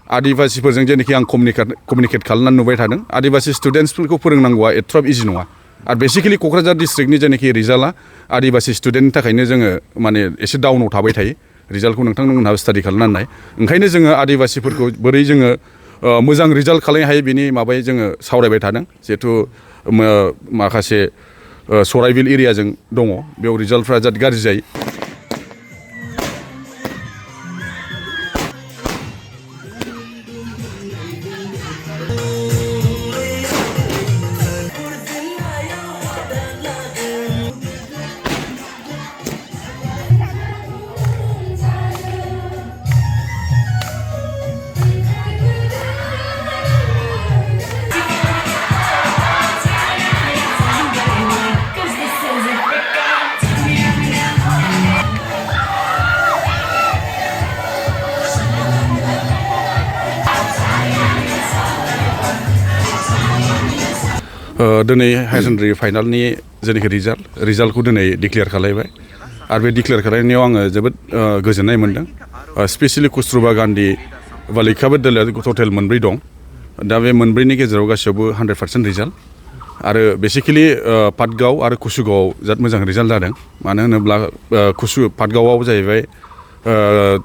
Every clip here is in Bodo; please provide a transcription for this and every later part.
आदिबासिफोरजों जेनाखि आं कमिउनिकेट खालामनानै नुबाय थादों आदिबासि स्टुडेन्टसफोरखौ फोरोंनांगौआ एथ्राब इजि नङा आरो बेसिकेलि क'क्राझार डिस्ट्रिक्टनि जेनाखि रिजाल्टआ आदिबासि स्टुडेन्टनि थाखायनो जोङो माने एसे डाउनाव थाबाय थायो रिजाल्टखौ नोंथांमोनहाबो स्टाडि खालामनानै नाय ओंखायनो जोङो आदिबासिफोरखौ बोरै जोङो मोजां रिजाल्ट खालामनो हायो बेनि माबायै जोङो सावरायबाय थादों जिहेथु माखासे सराइबिल एरियाजों दङ बेयाव रिजाल्टफ्रा जाहाथे गाज्रि जायो दिनै हायार सेकेन्डारि फाइनालनि जेनाखि रिजाल्टखौ दिनै डिक्लेयार खालामबाय आरो बे डिक्लेयार खालामनायाव आङो जोबोद गोजोननाय मोन्दों स्पेसियेलि कस्तुरबा गान्धी बालिका बिद्यालया टटेल मोनब्रै दं दा बे मोनब्रैनि गेजेराव गासैयावबो 100% रिजाल्ट आरो बेसिकेलि पाटगाव आरो कुसुगावआव जोबोद मोजां रिजाल्ट जादों मानो होनोब्ला पाटगावआव जाहैबाय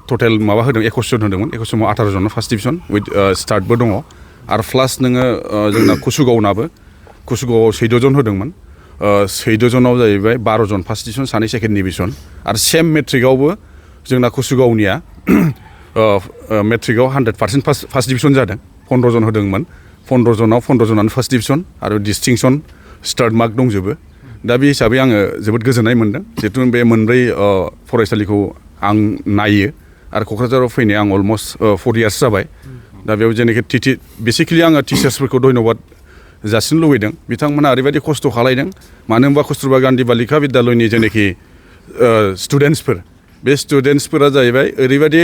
टटेल माबा होदों 21 जन होदोंमोन 21 समाव 18 जन फार्स्ट डिभिजन उइथ स्टार्टबो दङ आरो प्लास नोङो जोंना कुसुगावआव 14 जन होदोंमोन 14 जनाव जाहैबाय 12 जन फार्स्ट डिभिजन सानै सेकेन्ड डिभिजन आरो सेम मेट्रिकआवबो जोंना कुसुगावनिया मेट्रिकआव 100% फार्स्ट डिभिजन जादों 15 जन होदोंमोन 15 जनानो फार्स्ट डिभिजन आरो डिस्टिंक्सन स्टार्ट मार्क दंजोबो दा बे हिसाबै आङो जोबोद गोजोननाय मोन्दों जिहेतु बे मोनब्रै फरायसालिखौ आं नायो आरो क'क्राझाराव फैनाय आं अलमस्ट 4 इयार्स जाबाय दा बेयाव जेनाखि बेसिकेलि आङो टिचार्सफोरखौ धन्यबाद जासिनो लुबैदों बिथांमोना ओरैबायदि खस्थ' खालायदों मानो होनबा कस्तुरबा गान्धी बालिका बिद्यालयनि जेनाखि स्टुडेन्टसफोर बे स्टुडेन्टसफोरा जाहैबाय ओरैबायदि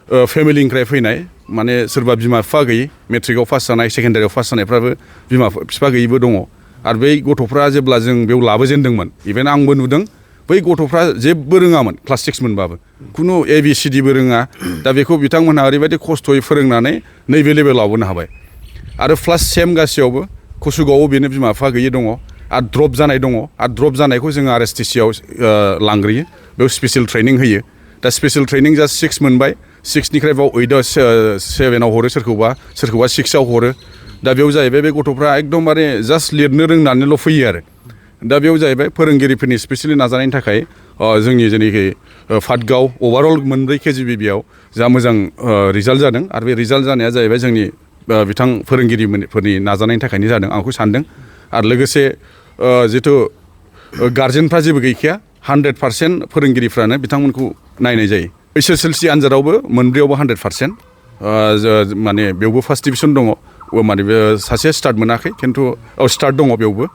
फेमिलिनिफ्राय फैनाय माने सोरबा बिमा बिफा गैयि मेट्रिकआव पास जानाय सेकेन्डारियाव पास जानायफ्राबो बिमा बिफा गैयिबो दङ आरो बै गथ'फ्रा जेब्ला जों बेयाव लाबोजेनदोंमोन इभेन आंबो नुदों बै गथ'फ्रा जेबो रोङामोन क्लास 6 मोनबाबो खुनु ABCDबो रोङा दा बेखौ बिथांमोनहा ओरैबायदि खस्थ'यै फोरोंनानै नैबे लेभेलाव लाबोनो हाबाय आरो प्लास सेम गासैयावबो कुसुगावआव बेनो बिमा बिफा गैयि दङ आरो ड्रप जानाय दङ आरो ड्रप जानायखौ जोङो RSTCआव लांग्रोयो बेयाव स्पेसियेल ट्रेनिं होयो दा स्पेसियेल ट्रेनिं जास्ट 6 मोनबाय 6निफ्राय बाव 8आव 7आव हरो सोरखौबा 6आव हरो दा बेयाव जाहैबाय बे गथ'फ्रा एकदमबारे जास्ट लिरनो रोंनानैल' फैयो आरो दा बेयाव जाहैबाय फोरोंगिरिफोरनि स्पेसियेलि नाजानायनि थाखाय जोंनि जेनाखि पाटगाव अभारअल मोनब्रै KGBBआव जा मोजां रिजाल्ट जादों आरो बे रिजाल्ट जानाया जाहैबाय जोंनि बिथां फोरोंगिरिफोरनि नाजानायनि थाखायनो जादों आंखौ सानदों आरो लोगोसे जिथु गार्जेनफ्रा जेबो गैखाया 100% फोरोंगिरिफ्रानो बिथांमोनखौ नायनाय जायो SSLC आनजादावबो मोनब्रैयावबो 100% माने बेयावबो फार्स्ट डिभिजन दङ माने बे सासे स्टार्ट मोनाखै खिन्थु स्टार्ट दङ बेयावबो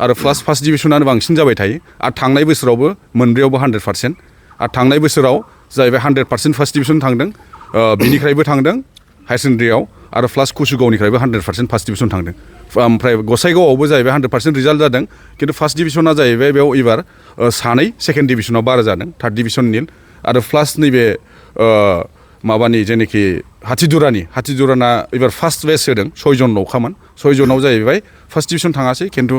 आरो फार्स्ट डिभिजनानो बांसिन जाबाय थायो आरो थांनाय बोसोरावबो मोनब्रैयावबो 100% आरो थांनाय बोसोराव जाहैबाय 100% फार्स्ट डिभिजन थांदों बिनिफ्रायबो थांदों हायार सेकेन्डारियाव आरो प्लास कुसुगावनिफ्रायबो 100% फार्स्ट डिभिजन थांदों ओमफ्राय गसाइगावआवबो जाहैबाय 100% रिजाल्ट जादों खिन्थु फार्स्ट डिभिजना जाहैबाय बेयाव एबार सानै सेकेन्ड डिभिजनाव बारा जादों थार्ड डिभिजन निल आरो प्लास नैबे माबानि जेनाखि हाथिजुराना एबार फार्स्ट बेच होदों 6 जन ल'खामोन 6 जनाव जाहैबाय फार्स्ट डिभिजन थाङासै खिन्थु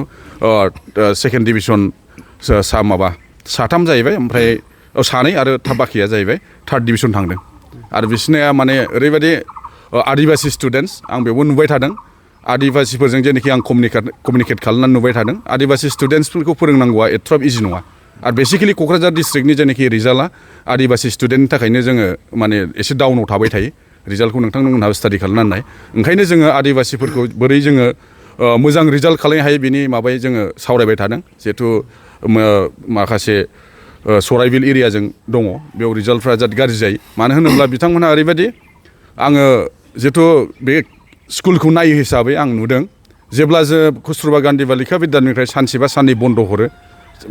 सेकेन्ड डिभिजन साथाम जाहैबाय ओमफ्राय सानै आरो बाखिया जाहैबाय थार्ड डिभिजन थांदों आरो बिसोरनिया माने ओरैबायदि आदिबासि स्टुडेन्टस आं बेयावबो नुबाय थादों आदिबासिफोरजों जेनाखि आं कमिउनिकेट खालामनानै नुबाय थादों आदिबासि स्टुडेन्टसफोरखौ फोरोंनांगौआ एथ्राब इजि नङा आरो बेसिकेलि क'क्राझार डिस्ट्रिक्टनि जेनाखि रिजाल्टआ आदिबासि स्टुडेन्टनि थाखायनो जोङो माने एसे डाउनाव थाबाय थायो रिजाल्टखौ नोंथांमोनहाबो स्टाडि खालामनानै नाय ओंखायनो जोङो आदिबासिफोरखौ बोरै जोङो मोजां रिजाल्ट खालामनो हायो बेनि माबायै जोङो सावरायबाय थादों जिहेथु माखासे सराइबिल एरियाजों दङ बेयाव रिजाल्टफ्रा जाहाथे गाज्रि जायो मानो होनोब्ला बिथांमोनहा ओरैबायदि आङो जिहेथु बे स्कुलखौ नायो हिसाबै आं नुदों जेब्ला जों कस्तुरबा गान्धी बालिका बिद्यालयनिफ्राय सानसे बा साननै बन्द हरो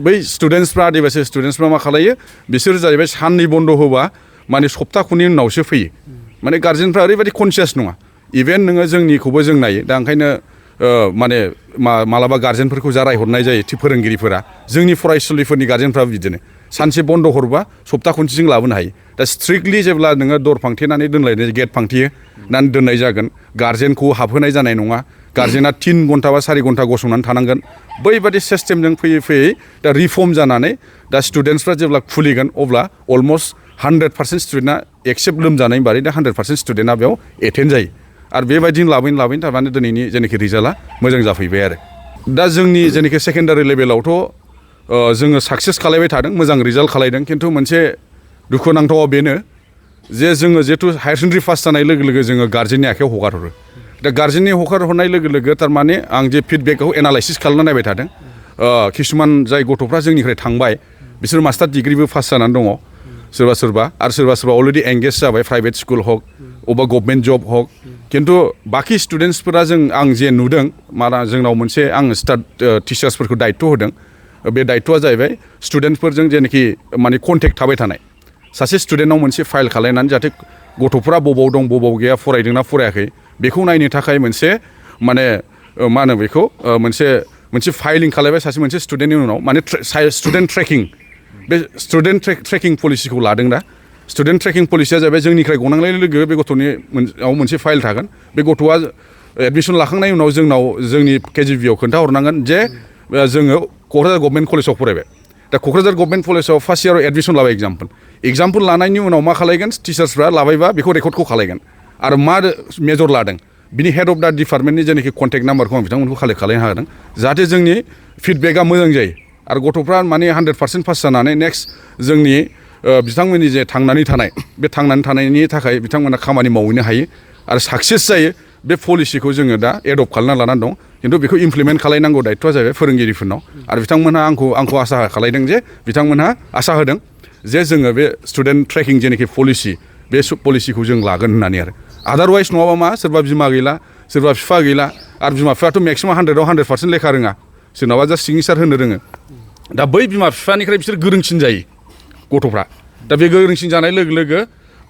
बै स्टुडेन्टसफ्रा आदिबासि स्टुडेन्टसफ्रा मा खालायो बिसोर जाहैबाय साननै बन्द होबा माने सप्ताखुनि उनावसो फैयो माने गार्जेनफ्रा ओरैबायदि कनसियास नङा इभेन नोङो जोंनिखौबो जों नायो दा ओंखायनो माने मालाबा गार्जेनफोरखौ जारायहरनाय जायो फोरोंगिरिफोरा जोंनि फरायसुलिफोरनि गार्जेनफ्राबो बिदिनो सानसे बन्द हरबा सप्ता खनसेजों लाबोनो हायो दा स्ट्रिक्टलि जेब्ला नोङो दर फांथेनानै दोनलायनाय गेट फांथेनानै दोननाय जागोन गार्जेनखौ हाबहोनाय जानाय नङा गार्जेना 3 घन्टा बा 4 घन्टा गसंनानै थानांगोन बैबादि सिस्टेमजों फैयै फैयै दा रिफर्म जानानै दा स्टुडेन्टसफ्रा जेब्ला खुलिगोन अब्ला अलमस्ट 100% स्टुडेन्टआ एक्सेप्ट लोमजानायनि बारै दा 100% स्टुडेन्टआ बेयाव एटेन्ड जायो आरो बेबायदिनो लाबोनो थारमाने दिनैनि जेनाखि रिजाल्टआ मोजां जाफैबाय आरो दा जोंनि जेनाखि सेकेन्डारि लेभेलावथ' जोङो साक्सेस खालायबाय थादों मोजां रिजाल्ट खालायदों खिन्थु मोनसे दुखुनांथावा बेनो जे जोङो जिहेतु हायार सेकेन्डारि पास जानाय लोगो लोगो जोङो गार्जेननि आखायाव हगार हरो दा गार्जेननि हगार हरनाय लोगो लोगो थारमाने आं जे फिडबेकखौ एनालाइसिस खालामना नायबाय थादों किसुमान जाय गथ'फ्रा जोंनिफ्राय थांबाय बिसोर मास्टार डिग्रिबो पास जानानै दङ सोरबा सोरबा अलरेडि एंगेज जाबाय प्राइभेट स्कुल हक अबा गभर्नमेन्ट जब हक खिन्थु बाखि स्टुडेन्टसफोरा आं जे नुदों माना जोंनाव मोनसे आं स्टाफ टिचार्सफोरखौ दायित्व होदों बे दायित्वआ जाहैबाय स्टुडेन्टफोरजों जेनाखि माने कन्टेक्ट थाबाय थानाय सासे स्टुडेन्टनाव मोनसे फाइल खालायनानै जाहाथे गथ'फोरा बबाव दं बबाव गैया फरायदोंना फरायाखै बेखौ नायनो थाखाय मोनसे माने मा होनो बेखौ मोनसे फाइलिं खालायबाय सासे मोनसे स्टुडेन्टनि उनाव माने स्टुडेन्ट ट्रेकिं बे स्टुडेन्ट ट्रेकिं पलिसिखौ लादों दा स्टुडेन्ट ट्रेकिं पलिसिया जाहैबाय जोंनिफ्राय गनांनाय लोगो बे गथ'नि मोनसे फाइल थागोन बे गथ'आ एडमिसन लाखांनायनि उनाव जोंनि केजिबिआव खोन्थाहरनांगोन जे जोङो क'क्राझार गभर्नमेन्ट कलेजाव फरायबाय दा क'क्राझार गभर्नमेन्ट कलेजाव फार्स्ट इयाराव एडमिसन लाबाय एग्जाम्पोल लानायनि उनाव मा खालायगोन टिचार्सफ्रा लाबायबा बेखौ रेकर्डखौ खालायगोन आरो मा मेजर लादों बिनि हेड अफ दा डिपार्टमेन्टनि जेनाखि कन्टेक्ट नाम्बारखौ आं बिथांमोनखौ कालेक्ट खालायनो हादों जाहाथे जोंनि फिडबेकआ मोजां जायो आरो गथ'फ्रा माने 100% पास जानानै नेक्स्ट जोंनि बिथांमोननि जे थांनानै थानाय बे थांनानै थानायनि थाखाय बिथांमोना खामानि मावहैनो हायो आरो साक्सेस जायो बे पलिसिखौ जोङो दा एडप्ट खालामना लानानै दं खिन्थु बेखौ इमप्लिमेन्ट खालायनांगौ दायित्वआ जाहैबाय फोरोंगिरिफोरनाव आरो बिथांमोनहा आंखौ आसा खालायदों जे बिथांमोनहा आसा होदों जे जोङो बे स्टुडेन्ट ट्रेकिं जेनाखि पलिसि बे पलिसिखौ जों लागोन होननानै आरो आदारवाइस नङाबा मा सोरबा बिमा गैला सोरबा बिफा गैला आरो बिमा बिफायाथ' मेक्सिमाम 100% लेखा रोङा सोरनाबा जास्ट सिगनेसार होनो रोङो दा बै बिमा बिफानिफ्राय बिसोर गोरोंसिन जायो गथ'फ्रा दा बे गोरोंसिन जानाय लोगो लोगो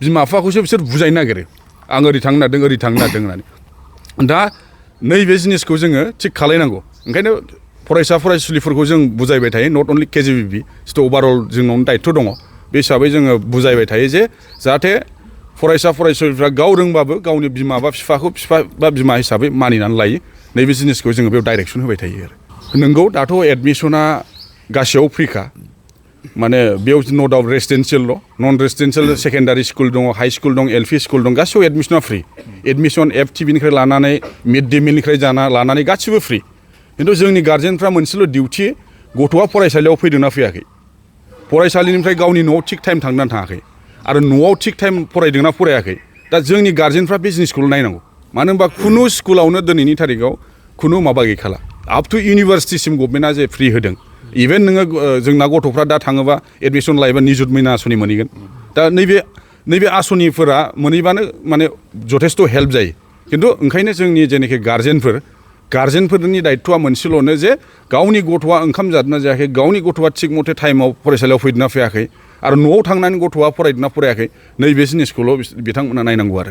बिमा बिफाखौसो बिसोर बुजायनो नागिरो आं ओरै थांनो नागिरदों होननानै दा नैबे जिनिसखौ जोङो थिग खालायनांगौ ओंखायनो फरायसुलिफोरखौ जों बुजायबाय थायो नट अनलि केजिबिबि जिथु अभारअल जोंनावनो दायित्व दङ बे हिसाबै जोङो बुजायबाय थायो जे जाहाथे फरायसुलिफ्रा गाव रोंबाबो गावनि बिमा बा बिफाखौ बिफा बा बिमा हिसाबै मानिनानै लायो नैबे जिनिसखौ जोङो बेयाव डाइरेक्सन होबाय थायो आरो नोंगौ दाथ' एडमिसना गासैयाव फ्रिखा माने बेयाव न' डाउट रेसिडेन्सियेलल' नन रेसिडेन्सियेल सेकेन्डारि स्कुल दङ हाइ स्कुल दं एल पि स्कुल दं गासैयाव एडमिसना फ्रि एडमिसन FTBनिफ्राय लानानै मिड डे मिलनिफ्राय लानानै गासिबो फ्रि खिन्थु जोंनि गार्जेनफ्रा मोनसेल' डिउटि गथ'आ फरायसालियाव फैदोंना फैयाखै फरायसालिनिफ्राय गावनि न'आव थिग टाइम थांदोंना थाङाखै आरो न'आव थिग टाइम फरायदोंना फरायाखै दा जोंनि गार्जेनफ्रा बे जिनिसखौल' नायनांगौ मानो होनबा खुनु स्कुलावनो दिनैनि थारिखआव खुनु माबा गैखाला आप टु इउनिभार्सिटिसिम गभर्नमेन्टआ जे फ्रि होदों इभेन नोङो जोंना गथ'फ्रा दा थाङोबा एडमिसन लायोबा निजुत मयना आसनि मोनहैगोन दा नैबे आसनिफोरा मोनहैबानो माने जथेस्थ' हेल्प जायो खिन्थु ओंखायनो जोंनि जेनाखि गार्जेनफोरनि दायित्वआ मोनसेल'नो जे गावनि गथ'आ ओंखाम जादोंना जायाखै गावनि गथ'आ थिग मथे टाइमाव फरायसालियाव फैदोंना फैयाखै आरो न'आव थांनानै गथ'आ फरायदोंना फरायाखै नैबे जिनिसखौल' बिथांमोना नायनांगौ आरो